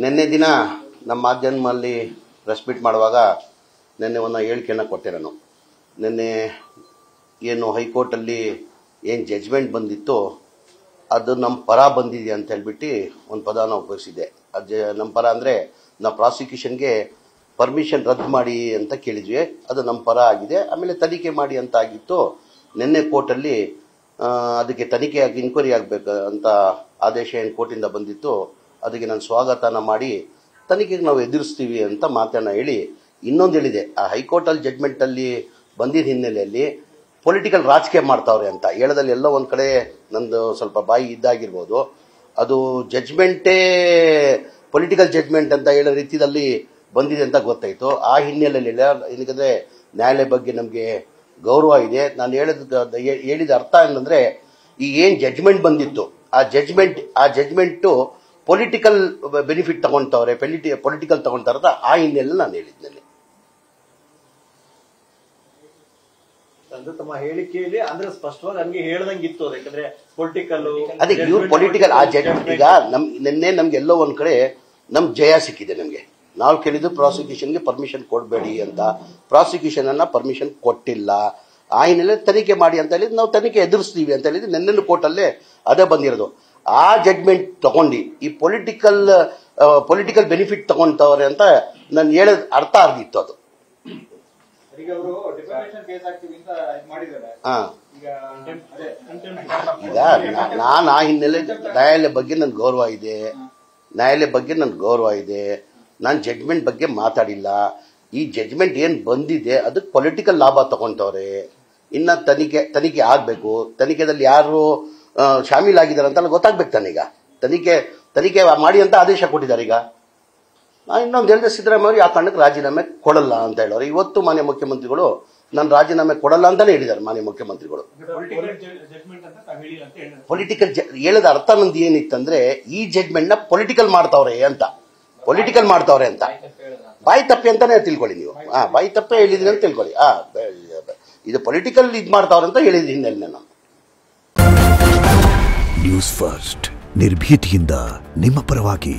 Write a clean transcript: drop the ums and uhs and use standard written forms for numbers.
ನಿನ್ನೆ ದಿನ ನಮ್ಮ ಮಾಧ್ಯಮದಲ್ಲಿ ಪ್ರೆಸ್ ಮೀಟ್ ಮಾಡುವಾಗ ನಿನ್ನೆ ಒಂದು ಹೇಳಿಕೆಯನ್ನು ಕೊಟ್ಟೆ ನಾನು. ನಿನ್ನೆ ಏನು ಹೈಕೋರ್ಟಲ್ಲಿ ಏನು ಜಡ್ಜ್ಮೆಂಟ್ ಬಂದಿತ್ತು ಅದು ನಮ್ಮ ಪರ ಬಂದಿದೆ ಅಂತ ಹೇಳ್ಬಿಟ್ಟು ಒಂದು ಪದನ ಉಪಯೋಗಿಸಿದ್ದೆ. ಅದು ನಮ್ಮ ಪರ ಅಂದರೆ ನಾವು ಪ್ರಾಸಿಕ್ಯೂಷನ್ಗೆ ಪರ್ಮಿಷನ್ ರದ್ದು ಮಾಡಿ ಅಂತ ಕೇಳಿದ್ವಿ, ಅದು ನಮ್ಮ ಪರ ಆಗಿದೆ. ಆಮೇಲೆ ತನಿಖೆ ಮಾಡಿ ಅಂತ ಆಗಿತ್ತು. ನಿನ್ನೆ ಕೋರ್ಟಲ್ಲಿ ಅದಕ್ಕೆ ತನಿಖೆ ಆಗಿ ಇನ್ಕ್ವೈರಿ ಆಗಬೇಕು ಅಂತ ಆದೇಶ ಏನು ಕೋರ್ಟಿಂದ ಬಂದಿತ್ತು. ಅದಕ್ಕೆ ನಾನು ಸ್ವಾಗತನ ಮಾಡಿ ತನಿಖೆಗೆ ನಾವು ಎದುರಿಸ್ತೀವಿ ಅಂತ ಮಾತನ್ನು ಹೇಳಿ ಇನ್ನೊಂದು ಹೇಳಿದೆ. ಆ ಹೈಕೋರ್ಟಲ್ಲಿ ಜಡ್ಜ್ಮೆಂಟಲ್ಲಿ ಬಂದಿದ್ದ ಹಿನ್ನೆಲೆಯಲ್ಲಿ ಪೊಲಿಟಿಕಲ್ ರಾಜಕೀಯ ಮಾಡ್ತಾವ್ರೆ ಅಂತ ಹೇಳೋದಲ್ಲಿ ಎಲ್ಲೋ ಒಂದು ಕಡೆ ನಂದು ಸ್ವಲ್ಪ ಬಾಯಿ ಇದ್ದಾಗಿರ್ಬೋದು. ಅದು ಜಡ್ಜ್ಮೆಂಟೇ ಪೊಲಿಟಿಕಲ್ ಜಡ್ಜ್ಮೆಂಟ್ ಅಂತ ಹೇಳೋ ರೀತಿಯಲ್ಲಿ ಬಂದಿದೆ ಅಂತ ಗೊತ್ತಾಯಿತು. ಆ ಹಿನ್ನೆಲೆಯಲ್ಲಿ ಏನಕ್ಕೆ ನ್ಯಾಯಾಲಯ ಬಗ್ಗೆ ನಮಗೆ ಗೌರವ ಇದೆ. ನಾನು ಹೇಳಿದ ಅರ್ಥ ಏನಂದರೆ, ಈ ಏನು ಜಡ್ಜ್ಮೆಂಟ್ ಬಂದಿತ್ತು ಆ ಜಡ್ಜ್ಮೆಂಟು ಪೊಲಿಟಿಕಲ್ ಬೆನಿಫಿಟ್ ತಗೊಳ್ತಾವ್ರೆ, ಪೊಲಿಟಿಕಲ್ ತಗೊಳ್ತಾರ, ಆ ಹಿನ್ನೆಲೆಯಲ್ಲಿ ನಾನು ಹೇಳಿದ್ದೇನೆ. ತಮ್ಮ ಹೇಳಿಕೆಯಲ್ಲಿ ಅಂದ್ರೆ ಸ್ಪಷ್ಟವಾಗಿ ಹಂಗೆ ಹೇಳ್ದಂಗಿತ್ತು. ಯಾಕಂದ್ರೆ ಅದೇ ಇವ್ರು ಪೊಲಿಟಿಕಲ್ ಆ ಜಡ್ಜ್ಮೆಂಟ್ ಈಗ ನಿನ್ನೆ ನಮ್ಗೆ ಎಲ್ಲೋ ಒಂದ್ ಕಡೆ ನಮ್ ಜಯ ಸಿಕ್ಕಿದೆ. ನಮ್ಗೆ ನಾವು ಕೇಳಿದ್ದು ಪ್ರಾಸಿಕ್ಯೂಷನ್ಗೆ ಪರ್ಮಿಷನ್ ಕೊಡಬೇಡಿ ಅಂತ, ಪ್ರಾಸಿಕ್ಯೂಷನ್ ಅನ್ನ ಪರ್ಮಿಷನ್ ಕೊಟ್ಟಿಲ್ಲ. ಆ ಹಿನ್ನೆಲೆ ತನಿಖೆ ಮಾಡಿ ಅಂತ ಹೇಳಿದ್ ನಾವು ತನಿಖೆ ಎದುರಿಸ್ತೀವಿ ಅಂತ ಹೇಳಿದ್ದು ನಿನ್ನೆ ಕೋರ್ಟಲ್ಲೇ ಅದೇ ಬಂದಿರೋದು. ಆ ಜಡ್ಜ್ಮೆಂಟ್ ತಗೊಂಡು ಈ ಪೊಲಿಟಿಕಲ್ ಬೆನಿಫಿಟ್ ತಗೊಂತವ್ರೆ ಅಂತ ನಾನು ಹೇಳೋದು ಅರ್ಥ ಆಗಿತ್ತು. ಅದು ಈಗ ನಾನು ಆ ಹಿನ್ನೆಲೆ ನ್ಯಾಯಾಲಯ ಬಗ್ಗೆ ನನ್ಗೆ ಗೌರವ ಇದೆ. ನಾನು ಜಡ್ಜ್ಮೆಂಟ್ ಬಗ್ಗೆ ಮಾತಾಡಿಲ್ಲ. ಈ ಜಡ್ಜ್ಮೆಂಟ್ ಏನು ಬಂದಿದೆ ಅದಕ್ಕೆ ಪೊಲಿಟಿಕಲ್ ಲಾಭ ತಗೊಂತವ್ರೆ. ಇನ್ನ ತನಿಖೆ ಆಗಬೇಕು. ತನಿಖೆದಲ್ಲಿ ಯಾರು ಶಾಮೀಲಾಗಿದ್ದಾರೆ ಅಂತೆಲ್ಲ ಗೊತ್ತಾಗ್ಬೇಕು. ತಾನೀಗ ತನಿಖೆ ಮಾಡಿ ಅಂತ ಆದೇಶ ಕೊಟ್ಟಿದ್ದಾರೆ. ಈಗ ನಾನು ಇನ್ನೊಂದು ಹೇಳಿದೆ, ಸಿದ್ದರಾಮಯ್ಯ ಅವರು ಆ ಕಾರಣಕ್ಕೆ ರಾಜೀನಾಮೆ ಕೊಡಲ್ಲ ಅಂತ ಹೇಳೋರು. ಇವತ್ತು ಮಾನ್ಯ ಮುಖ್ಯಮಂತ್ರಿಗಳು ನಾನು ರಾಜೀನಾಮೆ ಕೊಡಲ್ಲ ಅಂತಾನೆ ಹೇಳಿದ್ದಾರೆ. ಮಾನ್ಯ ಮುಖ್ಯಮಂತ್ರಿಗಳು ಪೊಲಿಟಿಕಲ್ ಹೇಳದ ಅರ್ಥ ನಂದು ಏನಿತ್ತಂದ್ರೆ, ಈ ಜಡ್ಜ್ಮೆಂಟ್ ನ ಪೊಲಿಟಿಕಲ್ ಮಾಡ್ತಾವ್ರೆ ಅಂತ ಬಾಯಿ ತಪ್ಪಿ ಅಂತಾನೆ ತಿಳ್ಕೊಳ್ಳಿ ನೀವು. ಬಾಯಿ ತಪ್ಪೇ ಹೇಳಿದೀನಿ ಅಂತ ತಿಳ್ಕೊಳ್ಳಿ. ಇದು ಪೊಲಿಟಿಕಲ್ ಇದು ಮಾಡ್ತಾವ್ರೆ ಅಂತ ಹೇಳಿದ ಹಿನ್ನೆಲೆ ನಾನು. ನ್ಯೂಸ್ ಫಸ್ಟ್ ನಿರ್ಭೀತಿಯಿಂದ ನಿಮ್ಮ ಪರವಾಗಿ.